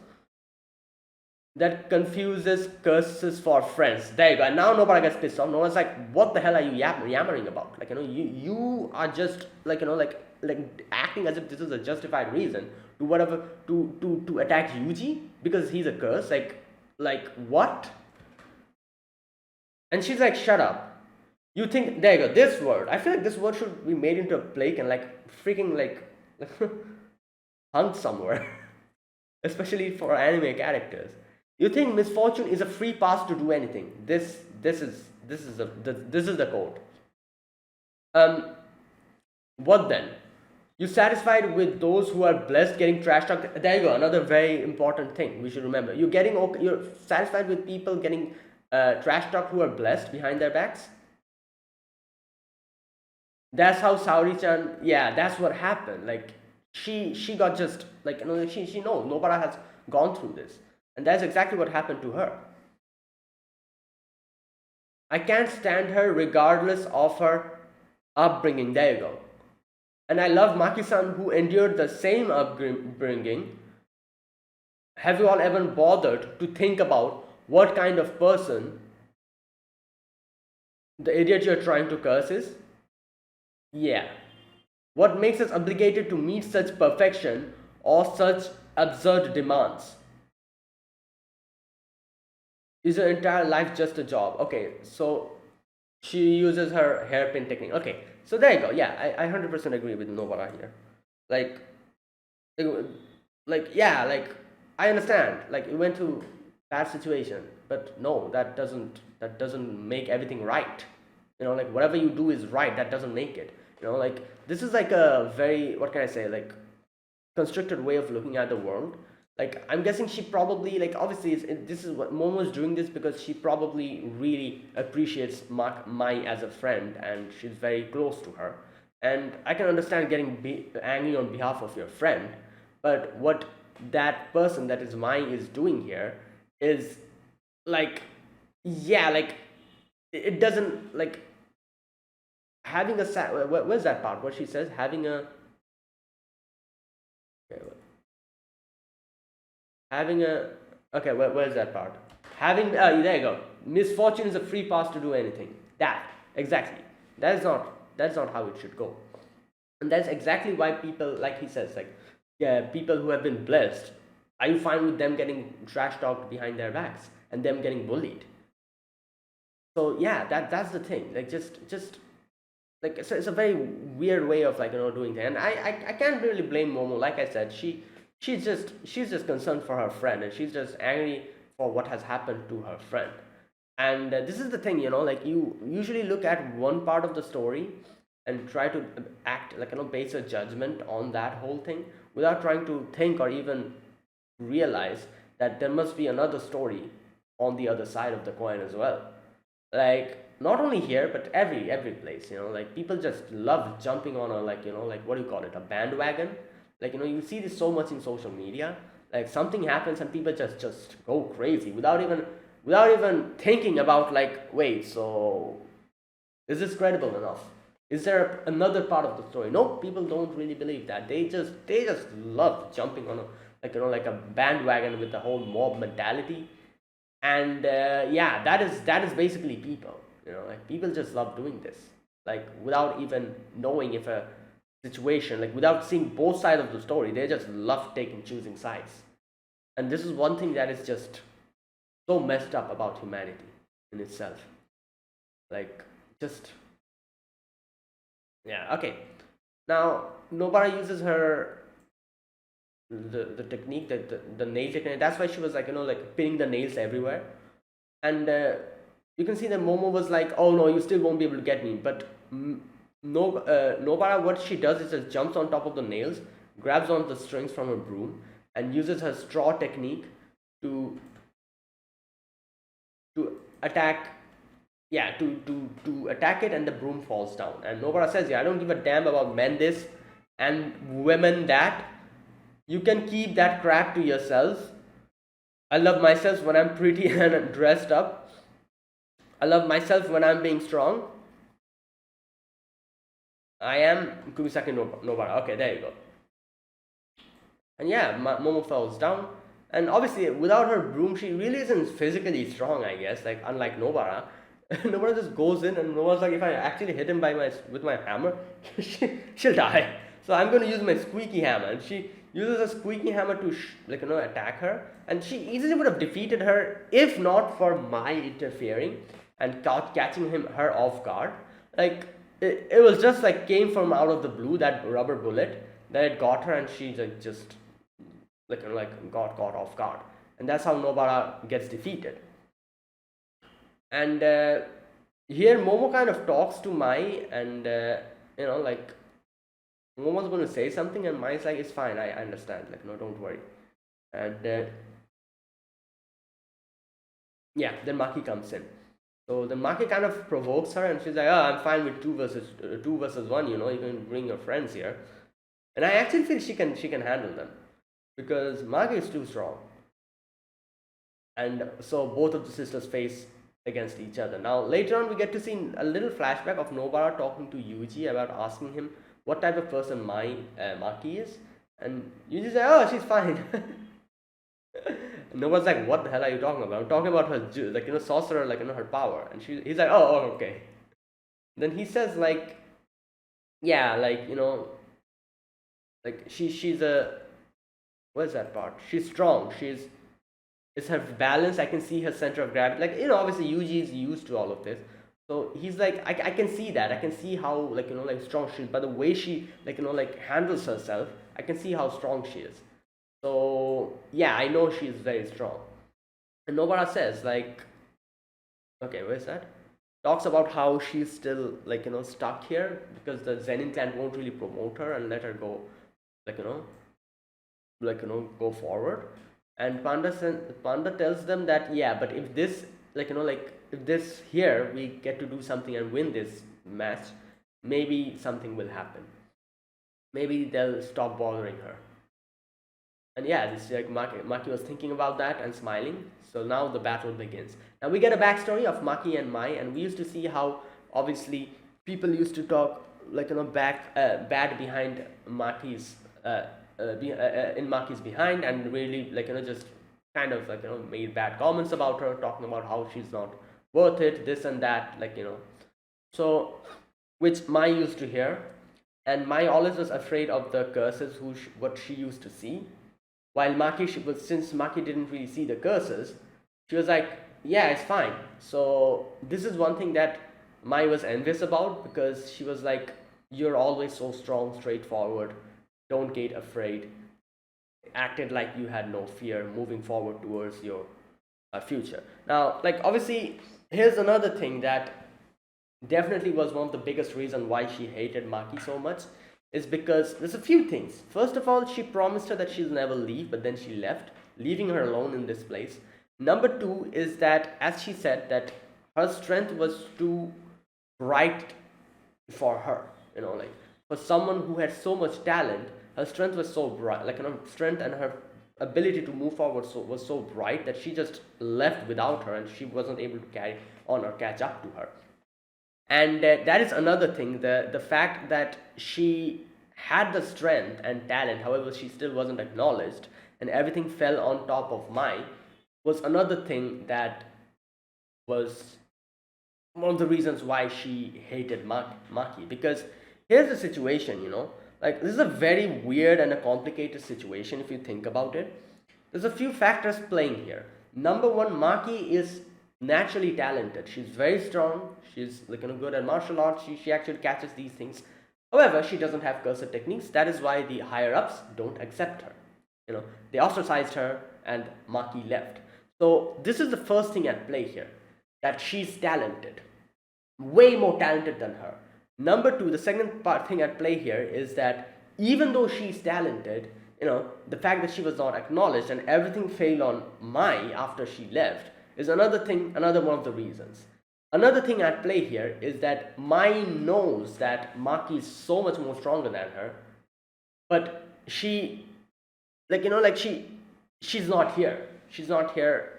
that confuses curses for friends? There you go. And now nobody gets pissed off. No one's like, what the hell are you yammering about? Like, you are just like, like acting as if this is a justified reason to whatever to attack Yuji because he's a curse. Like what? And she's like, shut up. You think, there you go, this word. I feel like this word should be made into a plaque and like freaking like hung somewhere, especially for anime characters. You think misfortune is a free pass to do anything. This is the quote. Um, what then? You satisfied with those who are blessed getting trash talked? There you go. Another very important thing we should remember. You're satisfied with people getting trash talked who are blessed behind their backs. That's how Saori-chan. Yeah, that's what happened. Like she got just like she knows Nobara has gone through this, and that's exactly what happened to her. I can't stand her regardless of her upbringing. There you go. And I love Maki-san who endured the same upbringing. Have you all ever bothered to think about what kind of person the idiot you're trying to curse is? Yeah. What makes us obligated to meet such perfection or such absurd demands? Is her entire life just a job? Okay, so she uses her hairpin technique. Okay, so there you go. Yeah, I 100% agree with Nobara here. Like, like yeah, like I understand. Like you went through bad situation, but no, that doesn't make everything right. Like whatever you do is right. That doesn't make it. Like this is like a very, what can I say, like constricted way of looking at the world. Like I'm guessing she probably, like obviously this is what Momo's doing this because she probably really appreciates Mai as a friend and she's very close to her. And I can understand getting angry on behalf of your friend, but what that person that is Mai is doing here is like, yeah, like it doesn't like having a where's that part where she says having a okay, having a okay, where's that part? Having there you go. Misfortune is a free pass to do anything. That exactly. That's not how it should go. And that's exactly why people, like he says, like yeah, people who have been blessed, are you fine with them getting trash talked behind their backs and them getting bullied? So yeah, that's the thing. Like just like it's a very weird way of like doing that. And I can't really blame Momo. Like I said, she's just concerned for her friend, and she's just angry for what has happened to her friend. And this is the thing, like you usually look at one part of the story and try to act like base a judgment on that whole thing without trying to think or even realize that there must be another story on the other side of the coin as well. Like not only here but every place, like people just love jumping on a, like like what do you call it, a bandwagon. Like you see this so much in social media. Like something happens and people just go crazy without even thinking about, like, wait, so is this credible enough? Is there another part of the story? No, people don't really believe that. They just love jumping on a, like a bandwagon with the whole mob mentality. And yeah, that is basically people. Like people just love doing this, like without even knowing if a situation, like without seeing both sides of the story, they just love choosing sides. And this is one thing that is just so messed up about humanity in itself. Like just yeah, okay. Now Nobara uses her the technique, that the nail technique. That's why she was like like pinning the nails everywhere. And you can see that Momo was like, oh no, you still won't be able to get me. But no, Nobara, what she does is just jumps on top of the nails, grabs on the strings from her broom, and uses her straw technique to attack. Yeah, to attack it, and the broom falls down. And Nobara says, yeah, I don't give a damn about men this and women that. You can keep that crap to yourselves. I love myself when I'm pretty and dressed up. I love myself when I'm being strong. I am Kumisaki Nobara. Okay, there you go. And yeah, Momo falls down. And obviously, without her broom, she really isn't physically strong, I guess. Like, unlike Nobara. Nobara just goes in, and Nobara's like, if I actually hit him with my hammer, she'll die. So I'm going to use my squeaky hammer. And she uses a squeaky hammer to, attack her. And she easily would have defeated her if not for Mai interfering and catching her off guard. Like, it was just like came from out of the blue, that rubber bullet that it got her, and she like just got caught off guard, and that's how Nobara gets defeated. And here Momo kind of talks to Mai, and like Momo's going to say something, and Mai's like, it's fine, I understand, like, no, don't worry. And yeah, then Maki comes in. So then Maki kind of provokes her, and she's like, oh, I'm fine with two versus one, you can bring your friends here. And I actually feel she can handle them, because Maki is too strong. And so both of the sisters face against each other. Now later on we get to see a little flashback of Nobara talking to Yuji about asking him what type of person Maki is, and Yuji's like, oh, she's fine. And Nobara's like, what the hell are you talking about? I'm talking about her sorcerer, her power. And he's like, oh, okay. Then he says like, yeah, she's a, what is that part? She's strong. It's her balance. I can see her center of gravity. Obviously Yuji is used to all of this. So he's like, I can see that. I can see how, strong she is. By the way she, handles herself, I can see how strong she is. So, yeah, I know she is very strong. And Nobara says, okay, where's that? Talks about how she's still, stuck here because the Zenin clan won't really promote her and let her go, go forward. And Panda tells them that, yeah, but if this, if this here, we get to do something and win this match, maybe something will happen. Maybe they'll stop bothering her. And yeah, this Maki was thinking about that and smiling. So now the battle begins. Now we get a backstory of Maki and Mai, and we used to see how obviously people used to talk bad behind Maki's in Maki's behind, and really just kind of made bad comments about her, talking about how she's not worth it, this and that, so which Mai used to hear, and Mai always was afraid of the curses what she used to see. While Maki, since Maki didn't really see the curses, she was like, yeah, it's fine. So this is one thing that Mai was envious about, because she was like, you're always so strong, straightforward, don't get afraid, acted like you had no fear, moving forward towards your future. Now, obviously, here's another thing that definitely was one of the biggest reasons why she hated Maki so much, is because there's a few things. First of all, she promised her that she'll never leave, but then she left, leaving her alone in this place. Number two is that, as she said, that her strength was too bright for her. For someone who had so much talent, her strength was so bright, strength and her ability to move forward was so bright that she just left without her, and she wasn't able to carry on or catch up to her. And that is another thing, the fact that she had the strength and talent, however she still wasn't acknowledged, and everything fell on top of Mai, was another thing that was one of the reasons why she hated Maki. Because here's the situation, this is a very weird and a complicated situation if you think about it. There's a few factors playing here. Number one, Maki is naturally talented. She's very strong. She's good at martial arts. She actually catches these things. However, she doesn't have cursed techniques. That is why the higher ups don't accept her. They ostracized her, and Maki left. So this is the first thing at play here, that she's talented, way more talented than her. Number two, the second thing at play here is that even though she's talented, the fact that she was not acknowledged and everything failed on Mai after she left is another one of the reasons. Another thing at play here is that Mai knows that Maki is so much more stronger than her, but she, she's not here. She's not here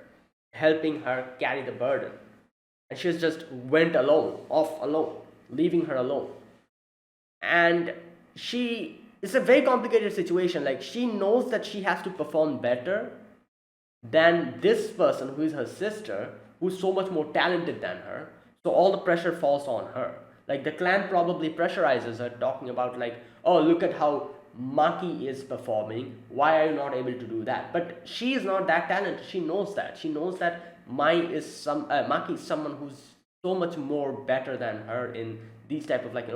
helping her carry the burden. And she's just went off alone, leaving her alone. and she it's a very complicated situation. Like, she knows that she has to perform better than this person who is her sister, who's so much more talented than her. So all the pressure falls on her. Like, the clan probably pressurizes her, talking about, like, oh, look at how Maki is performing, why are you not able to do that? But she is not that talented. She knows that. She knows that Maki is someone who's so much more better than her in these type of, like,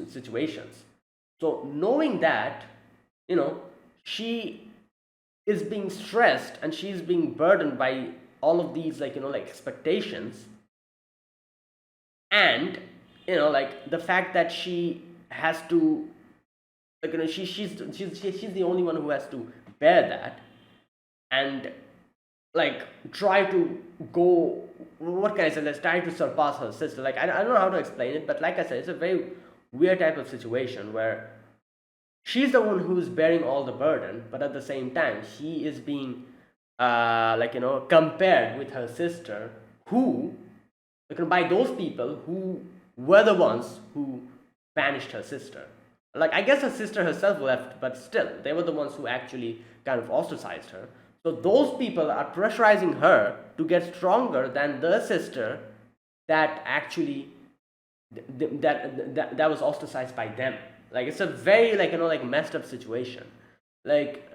situations. So knowing that, she is being stressed and she's being burdened by all of these, expectations, and like the fact that she has to, she's the only one who has to bear that, and like try to go, what can I say, let's try to surpass her sister. Like, I don't know how to explain it, but like I said, it's a very weird type of situation where she's the one who's bearing all the burden, but at the same time she is being compared with her sister, who, by those people who were the ones who banished her sister. Like, I guess her sister herself left, but still they were the ones who actually kind of ostracized her. So those people are pressurizing her to get stronger than the sister that actually that was ostracized by them. Like, it's a very, messed up situation. Like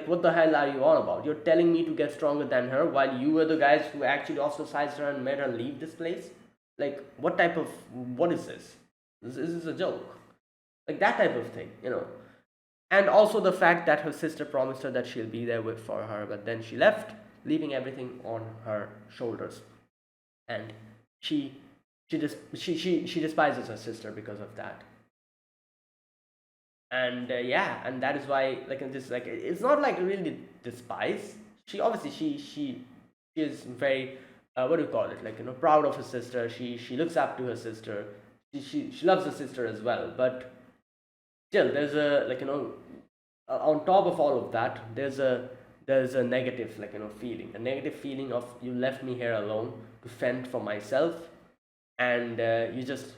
what the hell are you on about? You're telling me to get stronger than her while you were the guys who actually ostracized her and made her leave this place? Like, what is this? This is a joke. Like, that type of thing. And also the fact that her sister promised her that she'll be there for her, but then she left, leaving everything on her shoulders. And she despises her sister because of that. And yeah, and that is why, it's not like really despise. She obviously, she is very, what do you call it, proud of her sister. She looks up to her sister. She loves her sister as well, but still there's a, on top of all of that, there's a negative, a negative feeling of, you left me here alone to fend for myself, and you just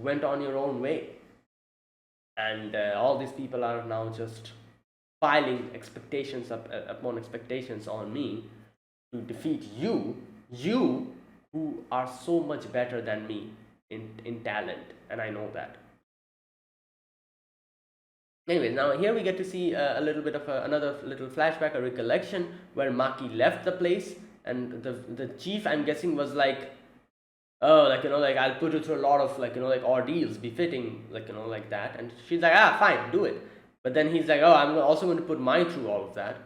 went on your own way. And all these people are now just piling expectations upon expectations on me to defeat you who are so much better than me in talent, and I know that. Anyways, now here we get to see a little bit of another little flashback, a recollection, where Maki left the place, and the chief, I'm guessing, was like, oh, I'll put you through a lot of, ordeals befitting, like that. And she's like, ah, fine, do it. But then he's like, oh, I'm also going to put mine through all of that.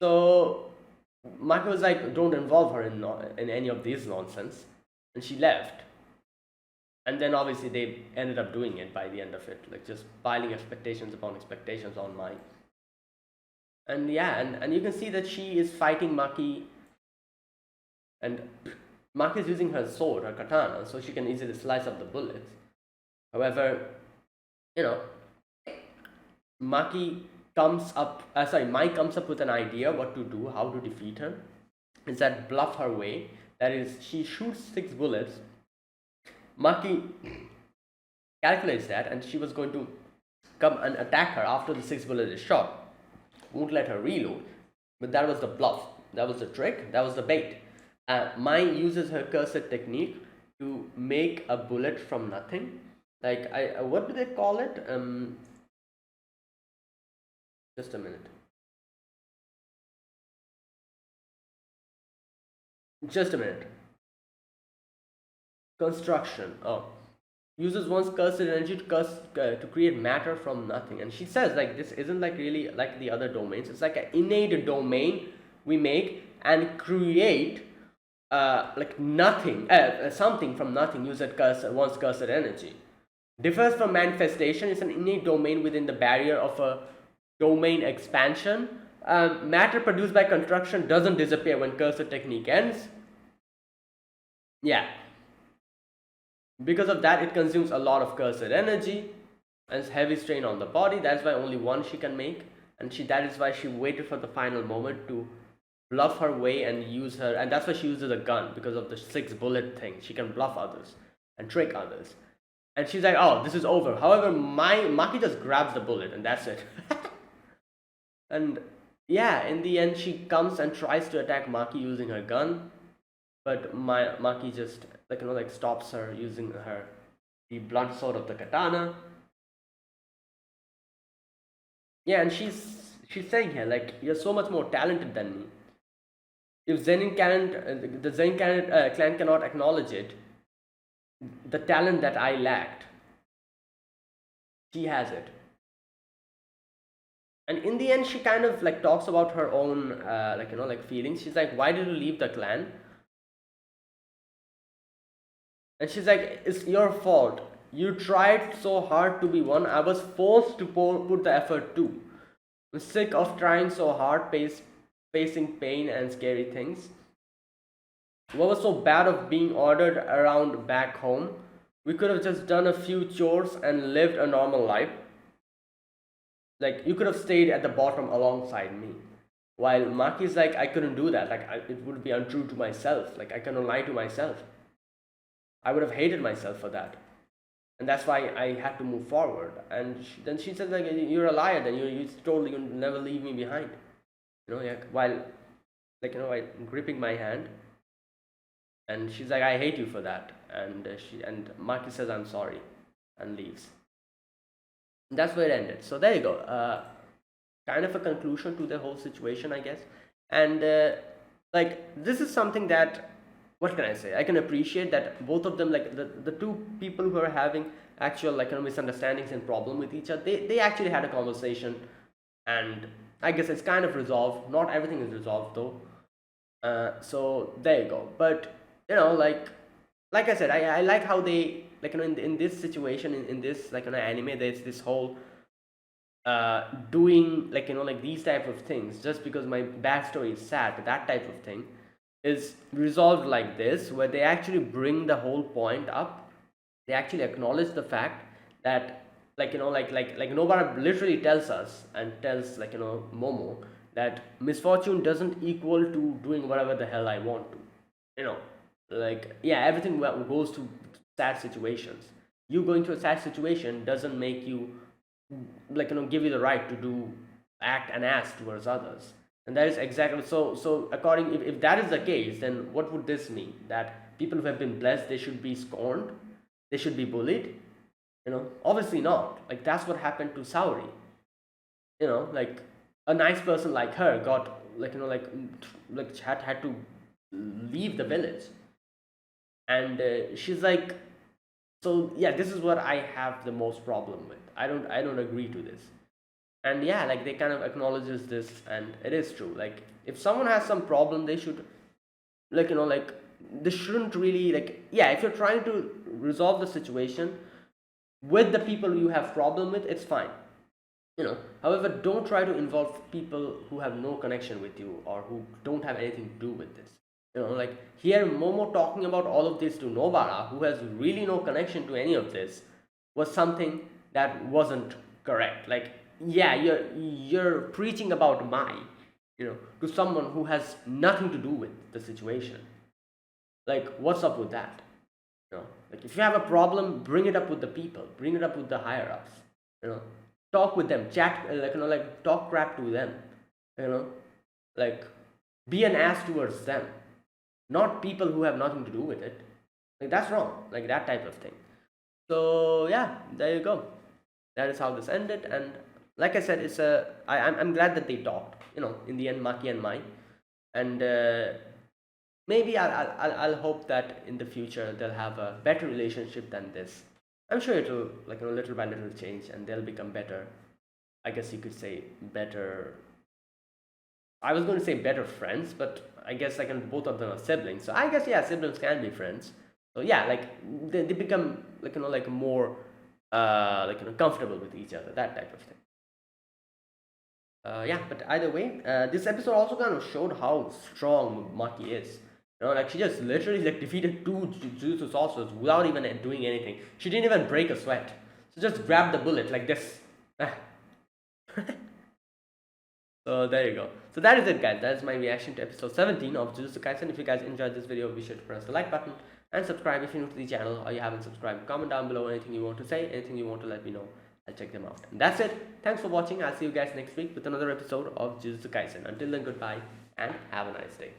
So Maki was like, don't involve her in any of this nonsense, and she left. And then obviously they ended up doing it by the end of it, like just piling expectations upon expectations on mine. And yeah, and you can see that she is fighting Maki, and Maki is using her sword, her katana, so she can easily slice up the bullets. However, Mike comes up with an idea what to do, how to defeat her. Is that bluff her way. That is, she shoots 6 bullets. Maki calculates that, and she was going to come and attack her after the 6th bullet is shot. Won't let her reload, but that was the bluff. That was the trick. That was the bait. Mai uses her cursed technique to make a bullet from nothing. Like, what do they call it? Just a minute. Just a minute. Construction. Oh, uses one's cursed energy to create matter from nothing. And she says, like, this isn't like really like the other domains. It's like an innate domain we make and create like nothing, something from nothing. Use one's cursed energy. Differs from manifestation. It's an innate domain within the barrier of a domain expansion. Matter produced by construction doesn't disappear when cursed technique ends. Yeah. Because of that, it consumes a lot of cursed energy and it's heavy strain on the body. That's why only one she can make, and that is why she waited for the final moment to bluff her way and use her, and that's why she uses a gun, because of the 6 bullet thing. She can bluff others and trick others. And she's like, oh, this is over. However, Maki just grabs the bullet and that's it. And yeah, in the end, she comes and tries to attack Maki using her gun, but Maki just stops her using the blunt sword of the katana. Yeah, and she's saying here like, you're so much more talented than me. If Zenin clan, the Zen clan cannot acknowledge it, the talent that I lacked, she has it. And in the end, she kind of like talks about her own feelings. She's like, why did you leave the clan? And she's like, it's your fault. You tried so hard to be one. I was forced to put the effort too. I'm sick of trying so hard, facing pain and scary things. What was so bad of being ordered around back home? We could have just done a few chores and lived a normal life. Like, you could have stayed at the bottom alongside me. While Maki's like, I couldn't do that. Like, it would be untrue to myself. Like, I cannot lie to myself. I would have hated myself for that. And that's why I had to move forward. And then she said, like, you're a liar. Then you told you'll never leave me behind. Yeah, while, while gripping my hand. And she's like, I hate you for that. And Maki says, I'm sorry, and leaves. And that's where it ended. So there you go. Kind of a conclusion to the whole situation, I guess. And this is something that, what can I say? I can appreciate that both of them, like the two people who are having actual misunderstandings and problem with each other, they actually had a conversation, and I guess it's kind of resolved. Not everything is resolved though. So there you go. But like I said, I like how they in this situation, in this anime, there's this whole doing these type of things just because my backstory is sad, that type of thing is resolved like this, where they actually bring the whole point up. They actually acknowledge the fact that Nobara literally tells us and tells Momo that misfortune doesn't equal to doing whatever the hell I want to. Yeah, everything goes to sad situations. You going to a sad situation doesn't make you give you the right to act an ass towards others. And that is exactly so according, if that is the case, then what would this mean? That people who have been blessed, they should be scorned, they should be bullied? Obviously not. Like, that's what happened to Saori. A nice person like her got had to leave the village. And she's like, so yeah, this is what I have the most problem with. I don't agree to this. And yeah, they kind of acknowledges this, and it is true. Like, if someone has some problem, they should they shouldn't really yeah, if you're trying to resolve the situation with the people you have problem with, it's fine. However, don't try to involve people who have no connection with you or who don't have anything to do with this. Here Momo talking about all of this to Nobara, who has really no connection to any of this, was something that wasn't correct. Yeah, you're preaching about Mai, to someone who has nothing to do with the situation. What's up with that? If you have a problem, bring it up with the people, bring it up with the higher ups. Talk with them, chat, talk crap to them. Be an ass towards them, not people who have nothing to do with it. That's wrong. That type of thing. So yeah, there you go. That is how this ended. And like I said, I'm glad that they talked. In the end, Maki and Mai, and maybe I'll hope that in the future they'll have a better relationship than this. I'm sure it'll little by little change, and they'll become better. I guess you could say better. I was going to say better friends, but I guess both of them are siblings. So I guess yeah, siblings can be friends. So yeah, they become more comfortable with each other, that type of thing. Yeah, but either way, this episode also kind of showed how strong Maki is. She just literally defeated two Jujutsu sorcerers without even doing anything. She didn't even break a sweat. She just grabbed the bullet like this. So there you go. So that is it, guys. That is my reaction to episode 17 of Jujutsu Kaisen. If you guys enjoyed this video, be sure to press the like button. and subscribe if you're new to the channel or you haven't subscribed. Comment down below anything you want to say, anything you want to let me know. I'll check them out. And that's it. Thanks for watching. I'll see you guys next week with another episode of Jujutsu Kaisen. Until then, goodbye and have a nice day.